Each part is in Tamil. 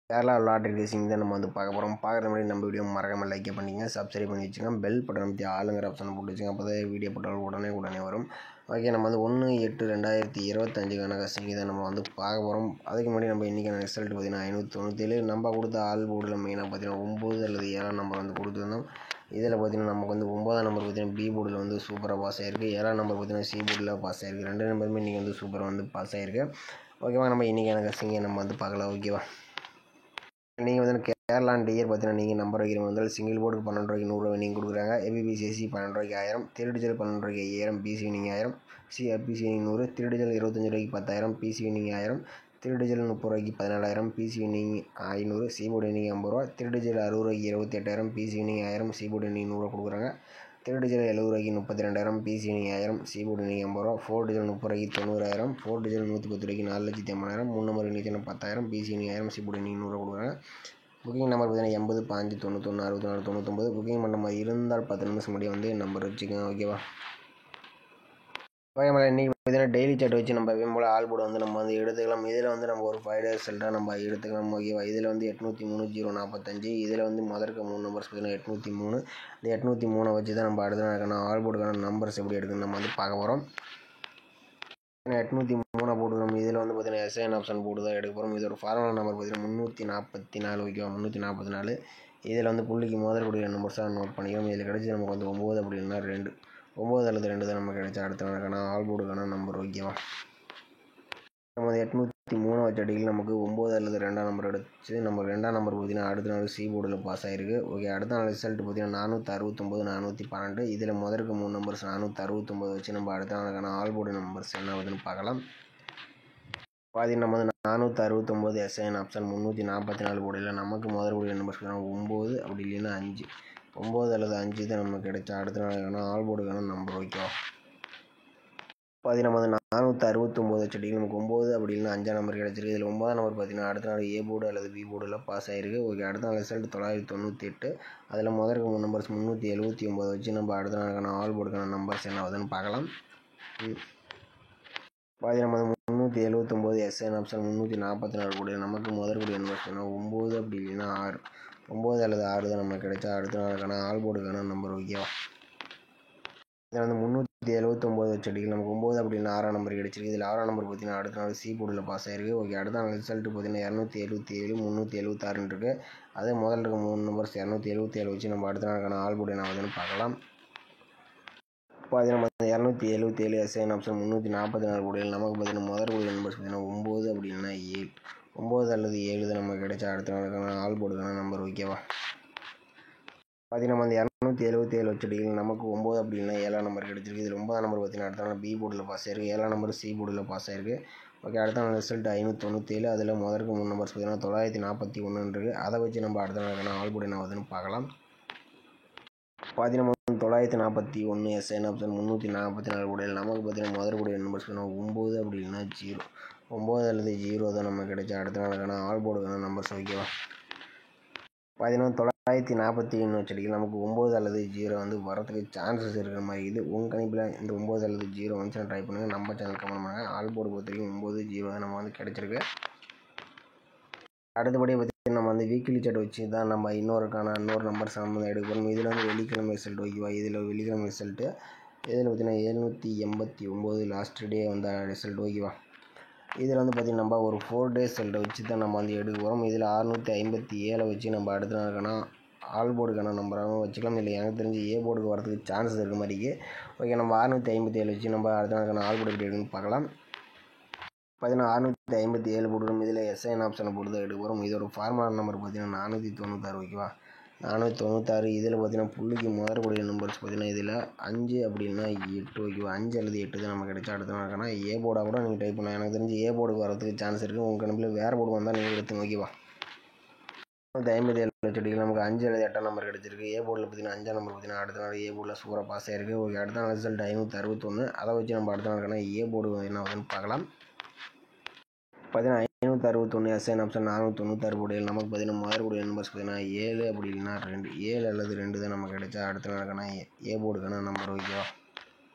கேரளா லாட்ரி ரேசிங் தான் நம்ம பார்க்க போகிறோம். பார்க்குற மாதிரி நம்ம வீடியோ மறக்காமல் லைக் பண்ணிங்க, சப்ஸ்கிரைப் பண்ணி வச்சுக்கோங்க, பெல் பட்டன் அமைத்தி ஆளுங்கிற ஆப்ஷன் போட்டு வச்சுங்க. அப்போ தான் வீடியோ போட்டாலும் உடனே வரும். ஓகே, நம்ம 1/8/2025 கசிங்கி தான் நம்ம பார்க்க போகிறோம். அதுக்கு முன்னாடி நம்ம இன்றைக்கான ரிசல்ட் பார்த்தீங்கன்னா 597. நம்ம கொடுத்த ஆல் போர்டில் மெயினாக பார்த்தீங்கன்னா 9 அல்லது 7 நம்பர் கொடுத்துருந்தோம். இதில் பார்த்தீங்கன்னா நமக்கு 9ஆம் நம்பர் பார்த்தீங்கன்னா பி போர்டில் சூப்பராக பாஸ் ஆகிருக்கு. 7ஆம் நம்பர் பார்த்தீங்கன்னா சி போர்டில் பாஸ் ஆகிருக்கு. 2 நம்பருமே இன்றைக்கி சூப்பராக பாஸ் ஆகிருக்கு. ஓகேவா, நம்ம இன்றைக்கான கசிங்கை நம்ம பார்க்கலாம். ஓகேவா, நீங்கள் கேரளா டியர் பார்த்தீங்கன்னா நீங்கள் நம்பர் வைக்கிற சிங்கிள் போர்டுக்கு 12 ரூபாய்க்கு 100 ரூபாய் நீங்கள் கொடுக்குறாங்க. ஏபிபிசிஎஸ்சி 12 ரூபாய்க்கு 1000, திருடிஜல் 12 ரூபாய்க்கு 5000, பிசி வினிங் 1000, பிசி வினிங் 100, திருடிஜல் 25 ரூபாய்க்கு 10000, பிசி வினிங் 1000, திருடிஜல் 30 ரூபாய்க்கு 14000, BC winning 500, C board winning 50 ரூபா, திருடிஜல் 60 ரூபாய்க்கு 28000, BC winning 1000, C board winning 100 கொடுக்குறாங்க. திருடிஜல் 70 ரூபாய்க்கு 32000, BC winning 1000, C board winning 50 ரூபா, 4 டிஜல் 30 ரூபாய்க்கு 90000, 4 டிஜல் 110 ரூபாய்க்கு 4,80,000, 3 number winning 10000, BC winning 1000, C board winning 100 கொடுக்குறாங்க. புக்கிங் நம்பர் பார்த்தீங்கன்னா 80 5 91 64 99. புக்கிங் பண்ண மாதிரி இருந்தால் 10 நிமிஷம் முன்னாடி நம்பர் வச்சுக்கோங்க. ஓகேவா, ஓகே மேலே இன்றைக்கி பார்த்தீங்கன்னா டெய்லி சாட் வச்சு நம்ம போல் ஆல் போர்டு நம்ம எடுத்துக்கலாம். இதில் நம்ம ஒரு 5 டேஸ் ரிசல்ட்டாக நம்ம எடுத்துக்கலாம். ஓகேவா, இதில் 803 045. இதில் முதற்க 3 நம்பர்ஸ் பார்த்தீங்கன்னா 803. இந்த 803 வச்சு தான் நம்ம அடுத்த ஆல் போர்டுக்கான நம்பர்ஸ் எப்படி எடுக்குன்னு நம்ம பார்க்க போகிறோம். 803 போட்டுக்கிறோம். இதில் பார்த்தீங்கன்னா எஸ்ஐஎன் ஆப்ஷன் போட்டு தான் எடுக்க போகிறோம். இதோட ஃபார்முலா நம்பர் பார்த்தீங்கன்னா 344. ஓகேவா, 344. இதில் புள்ளிக்கு முதற்கூடிய நம்பர்ஸாக நோட் பண்ணிக்கிறோம். இதில் கிடச்சி நமக்கு 9 அப்படின்னா 2, 9 அல்லது 2 தான் நமக்கு கிடைச்சா அடுத்த நாளுக்கான ஆல் போர்டுக்கான நம்பர். ஓகேவா, நம்ம 803 வச்ச அடியில் நமக்கு 9 அல்லது 2ஆம் நம்பர் கிடச்சி. நம்ம 2ஆம் நம்பர் பார்த்தீங்கன்னா அடுத்த நாள் சி போர்டில் பாஸ் ஆகிருக்கு. ஓகே, அடுத்த நாள் ரிசல்ட் பார்த்தீங்கன்னா 469 412. இதில் முதற்கு 3 நம்பர்ஸ் 469 வச்சு நம்ம அடுத்த நாளுக்கான ஆல் போர்டு நம்பர்ஸ் என்ன ஆகுதுன்னு பார்க்கலாம். பார்த்தீங்கன்னா நம்ம 469 எஸ்ஐஎன் ஆப்ஷன் 344 போர்டில் நமக்கு முதற்கூடிய நம்பர்ஸ் 9 அப்படி இல்லைன்னா 5, 9 அல்லது 5 தான் நமக்கு கிடைச்சா அடுத்த நாளுக்கான ஆல் போர்டுக்கான நம்பர். ஓகேவா, பார்த்தீங்கன்னா 469 செடிகள் நமக்கு 9 அப்படி இல்லைன்னா 5ஆம் நம்பர் கிடச்சிருக்கு. இதில் 9ஆம் நம்பர் பார்த்தீங்கன்னா அடுத்த நாள் ஏ போர்டு அல்லது பி போர்டில் பாஸ் ஆகிருக்கு. ஓகே, அடுத்த நாள் ரிசல்ட் 998. அதில் முதற்கு 3 நம்பர்ஸ் 379 வச்சு நம்ம அடுத்த நாளுக்கான ஆல் போர்டுக்கான நம்பர்ஸ் என்ன ஆகுதுன்னு பார்க்கலாம். பார்த்தீங்கன்னா 379 எஸ்ஐஎன் ஆப்ஷன் 344 கூட நமக்கு முதற்கூடிய நம்பர்ஸ் 9 அப்படி இல்லைன்னா 6, 9 அல்லது 6 தான் நமக்கு கிடைச்சா அடுத்த நாளுக்கான ஆல் போர்டுக்கான நம்பர். ஓகேவா, இதில் 379 செடிகள் நமக்கு 9 அப்படின்னா 6ஆம் நம்பர் கிடச்சிருக்கு. இதில் 6ஆம் நம்பர் பார்த்தீங்கன்னா அடுத்த நாள் சி போர்டில் பாஸ் ஆகிருக்கு. ஓகே, அடுத்த நாள் ரிசல்ட் பார்த்தீங்கன்னா 277 376 இருக்குது. அதே முதல்ல இருக்க 3 நம்பர்ஸ் 277 வச்சு நம்ம அடுத்த நாளுக்கான ஆல் போர்டு என்ன ஆகுதுன்னு பார்க்கலாம். பார்த்தீங்கன்னா 277 எஸ்ஐஎன் ஆப்ஷன் 344 கூட நமக்கு பார்த்தீங்கன்னா முதற்கூடிய நம்பர்ஸ் பார்த்தீங்கன்னா 9 அப்படின்னா 7, 9 அல்லது 7 தான் நமக்கு கிடைச்சா அடுத்த நாளுக்கான ஆல் போர்டுக்கான நம்பர். ஓகேவா, பார்த்தீங்கன்னா 277 வச்சடிகள் நமக்கு 9 அப்படின்னா 7ஆம் நம்பர் கிடச்சிருக்கு. இதில் 9ஆம் நம்பர் பார்த்தீங்கன்னா அடுத்த நாள் பி போர்டில் பாஸ் ஆகிருக்கு. 7ஆம் நம்பர் சி போர்டில் பாஸ் ஆகிருக்கு. ஓகே, அடுத்த நாள் ரிசல்ட் 597. அதில் முதற்கு 3 நம்பர்ஸ் பார்த்தீங்கன்னா 941 இருக்குது. அதை வச்சு நம்ம அடுத்த நாளுக்கான ஆல் போர்டு என்ன ஆகுதுன்னு பார்க்கலாம். பார்த்தீங்கன்னா 941 எஸ்ஐஎன் ஆப்ஷன் 344 கூட நமக்கு பார்த்தீங்கன்னா முதற்கூடிய நம்பர்ஸ் பார்த்தீங்கன்னா 9 அப்படின்னா 0, 9 அல்லது 0 தான் நமக்கு கிடைச்சா அடுத்த நாளுக்கான ஆல் போர்டுக்கான நம்பர்ஸ். ஓகேவா, பார்த்தீங்கன்னா 941 வச்சடிகள் நமக்கு 9 அல்லது 0 வரதுக்கு சான்சஸ் இருக்கிற மாதிரி இது. உங்கள் கணிப்பில் இந்த 9 அல்லது 0 வந்துச்சுன்னா ட்ரை பண்ணுங்கள். நம்ம சேனல் கமெண்ட் பண்ணுங்கள். ஆல் போர்டு பொறுத்த வரைக்கும் 9 0 தான் நம்ம கிடைச்சிருக்கு. அடுத்தபடியாக பார்த்தீங்கன்னா நம்ம வீக்லி சாட் வச்சு தான் நம்ம இன்னொரு நம்பர்ஸ் நம்ம எடுக்க போகிறோம். இதில் வெள்ளிக்கிழமை ரிசல்ட். ஓகேவா, இதில் வெள்ளிக்கிழமை ரிசல்ட்டு இதில் பார்த்தீங்கன்னா 789 லாஸ்ட் டே ரிசல்ட். ஓகேவா, இதில் பார்த்தீங்கன்னா நம்ம ஒரு 4 டேஸ் ரிசல்ட்டை வச்சு தான் நம்ம எடுக்க போகிறோம். இதில் 657 வச்சு நம்ம அடுத்த நாளுக்கான ஆல் போர்டுக்கான நம்பராகவும் வச்சுக்கலாம். இல்லை எனக்கு தெரிஞ்சு ஏ போர்டுக்கு வரதுக்கு சான்சஸ் இருக்க மாதிரிக்கு. ஓகே, நம்ம 657 வச்சு நம்ம அடுத்த நாளுக்கான ஆல் போர்டு எப்படி எடுக்குன்னு பார்க்கலாம். பார்த்தீங்கன்னா 657 போட்டுக்கிறோம். இதில் எஸ்ஐஎன் ஆப்ஷனை போட்டு தான் எடுக்க போகிறோம். இதோட ஃபார்முலா நம்பர் பார்த்தீங்கன்னா 496. ஓகேவா, 496. இதில் பார்த்தீங்கன்னா புள்ளிக்கு முதற்கூடிய நம்பர்ஸ் பார்த்தீங்கன்னா இதில் 5 அப்படின்னா 8. ஓகேவா, 5 அல்லது 8 தான் நம்ம கிடைச்சா அடுத்த நாளுக்கான ஏ போர்டாக கூட நீங்கள் டைப் பண்ணலாம். எனக்கு தெரிஞ்சு ஏ போர்டுக்கு வரதுக்கு சான்ஸ் இருக்குது. உங்கள் கணக்கில் வேறு போர்டு வந்தால் நீங்கள் எடுத்துங்க. ஓகேவா, 57 செடிகள் நமக்கு 5 அல்லது 8ஆம் நம்பர் கிடச்சிருக்கு. ஏ போர்டில் பார்த்தீங்கன்னா 5ஆம் நம்பர் பார்த்தீங்கன்னா அடுத்த நாள் ஏ போர்டில் சூப்பராக பாஸ் ஆகிருக்கு. ஓகே, அடுத்த நாள் ரிசல்ட் 561. அதை வச்சு நம்ம அடுத்த நாளுக்கான ஏ போர்டு என்ன ஆகுதுன்னு பார்க்கலாம். பார்த்தீங்கன்னா 561 எஸ்ஐஎன் ஆப்ஷன் 496 போர்டில் நமக்கு பார்த்தீங்கன்னா முதற்கூடிய நம்பர்ஸ் பார்த்தீங்கன்னா 7 அப்படி இல்லைன்னா 2, 7 அல்லது 2 தான் நமக்கு கிடைச்சா அடுத்த நாளுக்கான ஏ போர்டுக்கான நம்பர். ஓகேவா,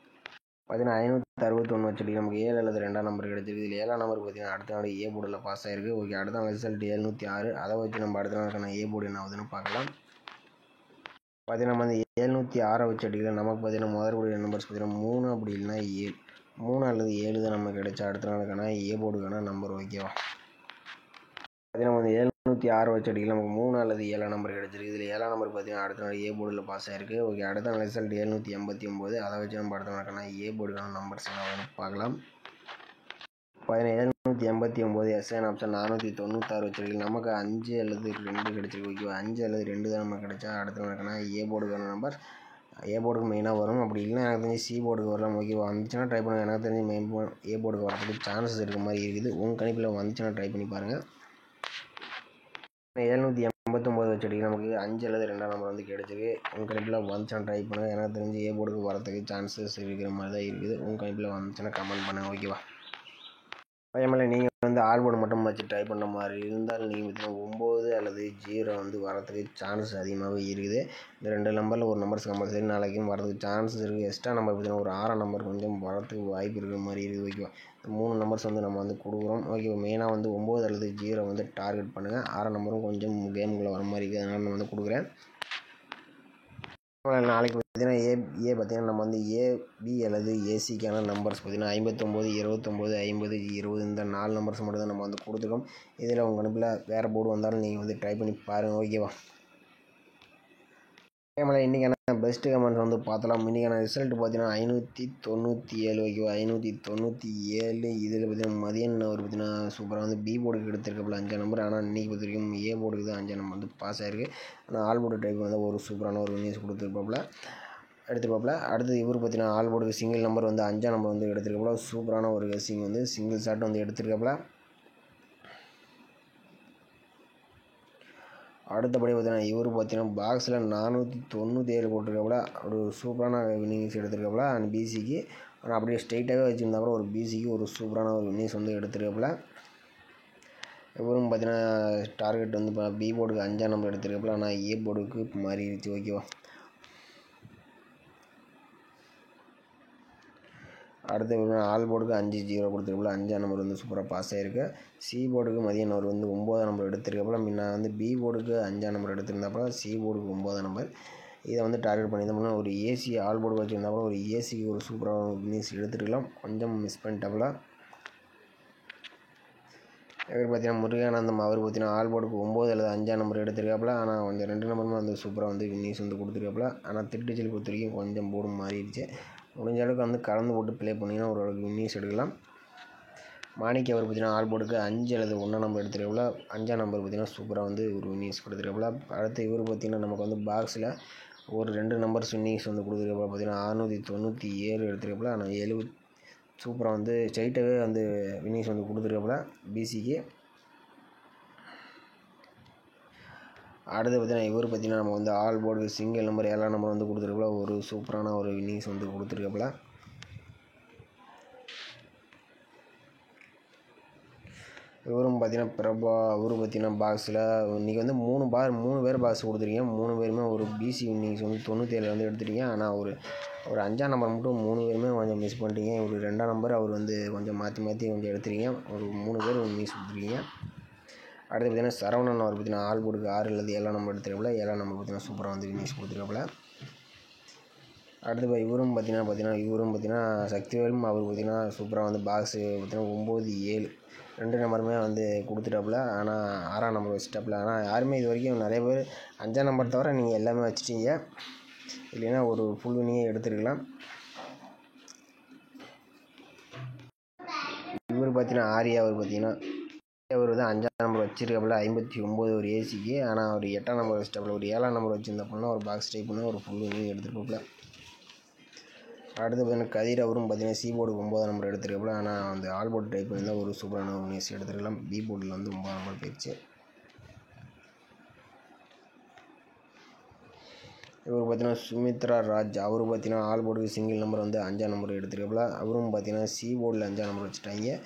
பார்த்தீங்கன்னா 561 வச்சுட்டு நமக்கு 7 அல்லது 2ஆம் நம்பர் கிடச்சிருக்கு. இதில் 7ஆம் நம்பர் பார்த்தீங்கன்னா அடுத்த நாள் ஏ போர்டில் பாஸ் ஆகிருக்கு. ஓகே, அடுத்த நாள் ரிசல்ட் 706. அதை வச்சு நம்ம அடுத்த நாளுக்கான ஏ போர்டு என்ன ஆகுதுன்னு பார்க்கலாம். பார்த்தீங்கன்னா நம்ம வந்து 706 வச்சு அடிக்கல. நமக்கு பார்த்தீங்கன்னா முதற்கூடிய நம்பர்ஸ் பார்த்தீங்கன்னா 3 அப்படி இல்லைன்னா 7, 3 அல்லது 7 தான் நமக்கு கிடைச்சா அடுத்த நாளுக்கான ஏ போர்டுக்கான நம்பர். ஓகேவா, பார்த்தீங்கன்னா வந்து 706 வச்சு அடிக்கல. நமக்கு 3 அல்லது 7ஆம் நம்பர் கிடச்சிருக்கு. இதில் 7ஆம் நம்பர் பார்த்தீங்கன்னா அடுத்த நாள் ஏ போர்டில் பாஸ் ஆகிருக்கு. ஓகே, அடுத்த நாள் ரிசல்ட் 789. அதை வச்சு நம்ம அடுத்த நாளுக்கான ஏ போர்டுக்கான நம்பர்ஸ் என்ன பார்க்கலாம். 789 எஸ்ஐன் ஆப்ஷன் 496 வச்சிருக்கு. நமக்கு 5 அல்லது 2 கிடச்சிருக்கு. ஓகேவா, 5 அல்லது 2 தான் நமக்கு கிடைச்சா அடுத்த நாளுக்கான ஏ போர்டுக்கான நம்பர். ஏ போர்டுக்கு மெயினாக வரும். அப்படி இல்லைன்னா எனக்கு தெரிஞ்சு சி போர்டுக்கு வரலாம். ஓகேவா, வந்துச்சுன்னா ட்ரை பண்ணுங்கள். எனக்கு தெரிஞ்சு மெயின் ஏ போர்டுக்கு வரதுக்கு சான்சஸ் இருக்க மாதிரி இருக்குது. உங்கள் கணிப்பில் வந்துச்சுன்னா ட்ரை பண்ணி பாருங்கள். 789 வச்சுட்டு நமக்கு 5 அல்லது 2ஆம் நம்பர் வந்து கிடச்சிருக்கு. உங்கள் கணிப்பில் வந்துச்சுன்னா ட்ரை பண்ணுங்கள். எனக்கு தெரிஞ்சு ஏ போர்டுக்கு வரதுக்கு சான்சஸ் இருக்கிற மாதிரி தான் இருக்குது. உங்கள் கணிப்பில் வந்துச்சுன்னா கமெண்ட் பண்ணுங்கள். ஓகேவா, அதேமாதிரி நீங்கள் வந்து ஆல் போர்டு மட்டும் வச்சு ட்ரை பண்ண மாதிரி இருந்தால் நீங்கள் பார்த்தீங்கன்னா 9 அல்லது 0 வந்து வரதுக்கு சான்சஸ் அதிகமாகவே இருக்குது. இந்த 2 நம்பரில் ஒரு நம்பர்ஸ் கம்பல்சரி நாளைக்கும் வரதுக்கு சான்சஸ் இருக்குது. எக்ஸ்ட்ரா நம்பர் பார்த்தீங்கன்னா ஒரு 6ஆம் நம்பர் கொஞ்சம் வரதுக்கு வாய்ப்பு இருக்கிற மாதிரி இருக்குது. ஓகேவா, 3 நம்பர்ஸ் வந்து நம்ம வந்து கொடுக்குறோம். ஓகேவா, மெயினாக வந்து 9 அல்லது 0 வந்து டார்கெட் பண்ணுங்கள். 6ஆம் நம்பரும் கொஞ்சம் கேமுக்குள்ளே வர மாதிரி இருக்குது. அதனால் நான் வந்து கொடுக்குறேன். நாளைக்கு பார்த்தீங்கன்னா ஏ பார்த்தீங்கன்னா நம்ம வந்து ஏபி அல்லது ஏசிக்கான நம்பர்ஸ் பார்த்தீங்கன்னா 59, 29, 50, 20 இந்த 4 நம்பர்ஸ் மட்டும் தான் நம்ம வந்து கொடுத்துருக்கோம். இதில் உங்கள் கணிப்பில் வேறு போர்டு வந்தாலும் நீங்கள் வந்து ட்ரை பண்ணி பாருங்கள். ஓகேவா, அதேமாதிரி இன்றைக்கான பெஸ்ட்டு கமெண்ட்ஸ் வந்து பார்த்தலாம். இன்றைக்கான ரிசல்ட் பார்த்தீங்கன்னா 597. ஓகேவா, 597. இதில் பார்த்தீங்கன்னா மதியன் அவர் பார்த்தீங்கன்னா சூப்பராக வந்து பி போர்டுக்கு எடுத்திருக்கப்பல 5ஆம் நம்பர். ஆனால் இன்றைக்கி பொறுத்த வரைக்கும் ஏ போர்டுக்கு தான் 5ஆம் நம்பர் வந்து பாஸ் ஆகிருக்கு. ஆனால் ஆல் போர்டு டைப் வந்து ஒரு சூப்பரான ஒரு நியூஸ் எடுத்துருப்பாப்புல. அடுத்து இவர் பார்த்தீங்கன்னா ஆல் போர்டுக்கு சிங்கிள் நம்பர் வந்து 5ஆம் நம்பர் வந்து எடுத்திருக்காப்புல. சூப்பரான ஒரு கெஸ்ஸிங் வந்து சிங்கிள் ஷாட் வந்து எடுத்திருக்காப்புல. அடுத்தபடி பார்த்தீங்கன்னா இவர் பார்த்தீங்கன்னா பாக்ஸில் 497 போட்டிருக்காப்புல. ஒரு சூப்பரான இன்னிங்ஸ் எடுத்திருக்காப்புல. அண்ட் பிசிக்கு ஆனால் அப்படியே ஸ்ட்ரெயிட்டாகவே வச்சுருந்தா கூட ஒரு பிசிக்கு ஒரு சூப்பரான ஒரு இன்னிங்ஸ் வந்து எடுத்திருக்காப்புல. இவரும் பார்த்தீங்கன்னா டார்கெட் வந்து இப்போ பி போர்டுக்கு 5ஆம் நம்பர் எடுத்திருக்காப்புல. ஆனால் ஏ போர்டுக்கு மாறிடுச்சு. ஓகேவா, அடுத்து ஆல் போர்டுக்கு 5-0 கொடுத்துருக்காப்புல. 5ஆம் நம்பர் வந்து சூப்பராக பாஸ் ஆகிருக்கு. சி போர்டுக்கு மதியம் அவர் வந்து 9ஆம் நம்பர் எடுத்திருக்காப்புல. முன்ன வந்து பி போர்டுக்கு 5ஆம் நம்பர் எடுத்திருந்தாப்புல. சி போர்டுக்கு 9ஆம் நம்பர். இதை வந்து டார்கெட் பண்ணியிருந்தோம்னா ஒரு ஏசி ஆல் போர்டு வச்சுருந்தாப்புல ஒரு ஏசிக்கு ஒரு சூப்பராக இன்னிங்ஸ் எடுத்துருக்கலாம். கொஞ்சம் மிஸ் பண்ணிட்டாப்புல. இவர் பார்த்தீங்கன்னா முருகானந்தம் அவர் பார்த்தீங்கன்னா ஆல் போர்டுக்கு 9 அல்லது 5ஆம் நம்பர் எடுத்திருக்காப்புல. ஆனால் கொஞ்சம் 2 நம்பருமே வந்து சூப்பராக வந்து இன்னிங்ஸ் வந்து கொடுத்துருக்காப்புல. ஆனால் திட்டுச்சல் பொறுத்த வரைக்கும் கொஞ்சம் போர்டு மாறிடுச்சு. முடிஞ்ச அளவுக்கு வந்து கலந்து போட்டு ப்ளே பண்ணிங்கன்னா ஓரளவுக்கு இன்னிங்ஸ் எடுக்கலாம். மாணிக்கு அவர் பார்த்தீங்கன்னா ஆல் போர்டுக்கு 5 அல்லது 1ஆம் நம்பர் எடுத்துருக்காப்புல. 5ஆம் நம்பர் பார்த்தீங்கன்னா சூப்பராக வந்து ஒரு இன்னிங்ஸ் கொடுத்துருக்காப்புல. அடுத்து இவர் பார்த்தீங்கன்னா நமக்கு வந்து பாக்ஸில் ஒரு 2 நம்பர்ஸ் இன்னிங்ஸ் வந்து கொடுத்துருக்காப்புல. பார்த்தீங்கன்னா 697 எடுத்துருக்காப்புல. ஆனால் 70 சூப்பராக வந்து ஸ்ட்ரைட்டாகவே வந்து இன்னிங்ஸ் வந்து கொடுத்துருக்காப்புல பிசிக்கு. அடுத்து பார்த்தீங்கன்னா இவர் பார்த்தீங்கன்னா நம்ம வந்து ஆல் போர்டுக்கு சிங்கிள் நம்பர் 7ஆம் நம்பர் வந்து கொடுத்துருக்காப்புல. ஒரு சூப்பரான ஒரு இன்னிங்ஸ் வந்து கொடுத்துருக்காப்புல. இவரும் பார்த்தீங்கன்னா பிரபா அவரு பார்த்தீங்கன்னா பாக்ஸில் இன்றைக்கி வந்து 3 பேர் பாக்ஸ் கொடுத்துருக்கீங்க. 3 பேருமே ஒரு பிசி இன்னிங்ஸ் வந்து 97 வந்து எடுத்துருக்கீங்க. ஆனால் ஒரு 5ஆம் நம்பர் மட்டும் 3 பேருமே கொஞ்சம் மிஸ் பண்ணிட்டீங்க. ஒரு 2ஆம் நம்பர் அவர் வந்து கொஞ்சம் மாற்றி கொஞ்சம் எடுத்துருக்கீங்க. ஒரு 3 பேர் இன்னிங்ஸ் கொடுத்துருக்கீங்க. அடுத்து பார்த்தீங்கன்னா சரவணன் அவர் பார்த்தீங்கன்னா ஆல் போர்டுக்கு 6 அல்லது 7ஆம் நம்பர் எடுத்துருக்காப்புல. 7ஆம் நம்பர் பார்த்தீங்கன்னா சூப்பராக வந்து இன்னிங்ஸ் கொடுத்துருக்காப்புல. அடுத்து இவரும் பார்த்தீங்கன்னா சக்திவேலும் அவர் பார்த்தீங்கன்னா சூப்பராக வந்து பாக்ஸு பார்த்தீங்கன்னா 9, 7 2 நம்பருமே வந்து கொடுத்துட்டாப்புல. ஆனால் 6ஆம் நம்பர் வச்சுட்டாப்புல. ஆனால் யாருமே இது வரைக்கும் நிறைய பேர் 5ஆம் நம்பர் தவிர நீங்கள் எல்லாமே வச்சுட்டீங்க. இல்லைன்னா ஒரு ஃபுல் இன்னிங்கே எடுத்துருக்கலாம். இவர் பார்த்தீங்கன்னா ஆரியா அவர் பார்த்தீங்கன்னா அவர் தான் 5ஆம் நம்பர் வச்சிருக்காப்புல. 59 ஒரு ஏசிக்கு. ஆனால் ஒரு 8ஆம் நம்பர் வச்சுட்டாப்புல. ஒரு 7ஆம் நம்பர் வச்சுருந்தப்போனா ஒரு பாக்ஸ் டைப் பண்ணால் ஒரு ஃபுல் இன்னிங் எடுத்துருப்பாப்புல. அடுத்து பார்த்தீங்கன்னா கதிர் அவரும் பார்த்தீங்கன்னா சி போர்டுக்கு 9ஆம் நம்பர் எடுத்துருக்காப்புல. ஆனால் அந்த ஆல் போர்டு டைப் பண்ணியிருந்தால் ஒரு சூப்பரான ஒரு நியூஸ் எடுத்துருக்கலாம். பி போர்டில் வந்து 9ஆம் நம்பர் போயிடுச்சு. இவர் பார்த்தீங்கன்னா சுமித்ரா ராஜ் அவர் பார்த்தீங்கன்னா ஆல் போர்டுக்கு சிங்கிள் நம்பர் வந்து 5ஆம் நம்பர் எடுத்துருக்காப்புல. அவரும் பார்த்தீங்கன்னா சி போர்டில் 5ஆம் நம்பர் வச்சுட்டாங்க.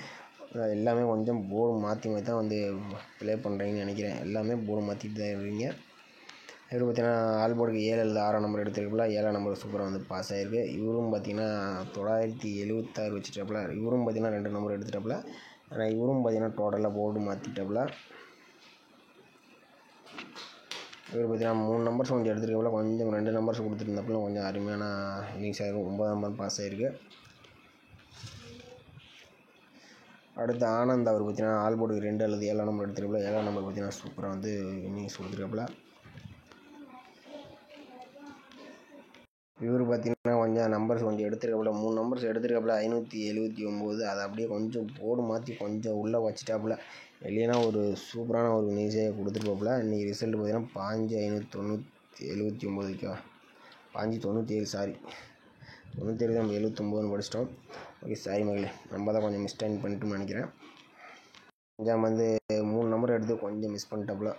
எல்லாமே கொஞ்சம் போர்டு மாற்றி தான் வந்து ப்ளே பண்ணுறீங்கன்னு நினைக்கிறேன். எல்லாமே போர்டு மாற்றிட்டு தான் இருக்கீங்க. இவர் பார்த்தீங்கன்னா ஆல் போர்டுக்கு 7 அல்லது 6 நம்பர் எடுத்துருக்கல. 7 நம்பர் சூப்பராக வந்து பாஸ் ஆகிருக்கு. இவரும் பார்த்தீங்கன்னா 976 வச்சுட்டாப்புல. இவரும் பார்த்தீங்கன்னா 2 நம்பர் எடுத்துட்டாப்புல. ஆனால் இவரும் பார்த்தீங்கன்னா டோட்டலாக போர்டு மாற்றிட்டாப்புல. இவர் பார்த்தீங்கன்னா 3 நம்பர்ஸ் கொஞ்சம் எடுத்துருக்கல. கொஞ்சம் 2 நம்பர்ஸ் கொடுத்துருந்தாப்புல கொஞ்சம் அருமையான இன்னிங்ஸாக இருக்கும். 9 நம்பர் பாஸ் ஆகிருக்கு. அடுத்து ஆனந்த் அவர் பார்த்தீங்கன்னா ஆல் போர்டுக்கு 2 அல்லது 7 நம்பர் எடுத்துருக்கல. 7 நம்பர் பார்த்தீங்கன்னா சூப்பராக வந்து இன்னிங்ஸ் கொடுத்துருக்காப்புல. இவர் பார்த்தீங்கன்னா கொஞ்சம் நம்பர்ஸ் கொஞ்சம் எடுத்துருக்காப்புல. 3 நம்பர்ஸ் எடுத்துருக்காப்புல. 579. அதை அப்படியே கொஞ்சம் போர்டு மாற்றி கொஞ்சம் உள்ளே வச்சுட்டாப்புல. இல்லைன்னா ஒரு சூப்பரான ஒரு இன்னிங்ஸே கொடுத்துருப்பாப்புல. இன்றைக்கி ரிசல்ட் பார்த்தீங்கன்னா 5,579க்கா 5,97 சாரி 97 நம்ம 79ன்னு படிச்சிட்டோம். ஓகே சாரி மகளே, நம்ம தான் கொஞ்சம் மிஸ்டேக் பண்ணிட்டோம்னு நினைக்கிறேன். கொஞ்சம் வந்து 3 நம்பர் எடுத்து கொஞ்சம் மிஸ் பண்ணிட்டாப்புல.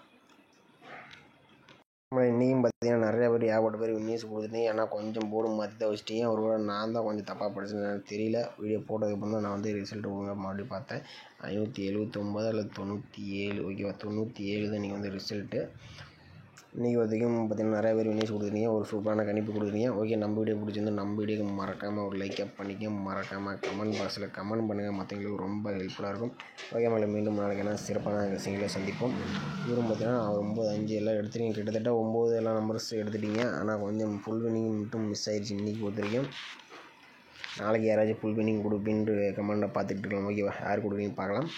நம்மளை இன்றைக்கும் பார்த்தீங்கன்னா நிறையா பேர் ஏகப்பட்ட பேர் நியூஸ் கொடுத்துட்டீங்க. ஏன்னா கொஞ்சம் போர்டு மாற்றி தான் வச்சுட்டீங்க. ஒரு வேளை நான் தான் கொஞ்சம் தப்பாக படிச்சேன்னு தெரியல. வீடியோ போட்டதுக்கப்புறம் தான் நான் வந்து ரிசல்ட் ஒழுங்காக மறுபடியும் பார்த்தேன். 579 அல்லது 97 ஓகேவா 97 தான் இன்றைக்கி வந்து ரிசல்ட்டு. இன்றைக்கி வரைக்கும் பார்த்தீங்கன்னா நிறையா பேர் நியூஸ் கொடுத்துருக்கீங்க. ஒரு சூப்பரான கணிப்பு கொடுத்துருக்கீங்க. ஓகே, நம்ம வீடியோ பிடிச்சிருந்து நம்ம வீடியோக்கு மறக்காமல் ஒரு லைக் பண்ணிக்க, மறக்காமல் கமெண்ட் பாக்ஸில் கமெண்ட் பண்ணுங்கள். மற்றவங்களுக்கு ரொம்ப ஹெல்ப்ஃபுல்லாக இருக்கும். ஓகே மகளை, மீண்டும் நாளைக்கு என்ன சிறப்பான விஷயங்களை சந்திப்போம். இவரும் பார்த்தீங்கன்னா 9, 5 எல்லாம் எடுத்துட்டீங்க. கிட்டத்தட்ட 9 எல்லாம் நம்பர்ஸ் எடுத்துட்டீங்க. ஆனால் கொஞ்சம் ஃபுல் வின்னிங் மட்டும் மிஸ் ஆயிடுச்சு இன்றைக்கி பொறுத்தவரைக்கும். நாளைக்கு யாராச்சும் ஃபுல் வின்னிங் கொடுப்பீன்ட்டு கமெண்ட்டை பார்த்துட்டு இருக்கலாம். ஓகேவா, யார் கொடுக்குறீங்கன்னு பார்க்கலாம்.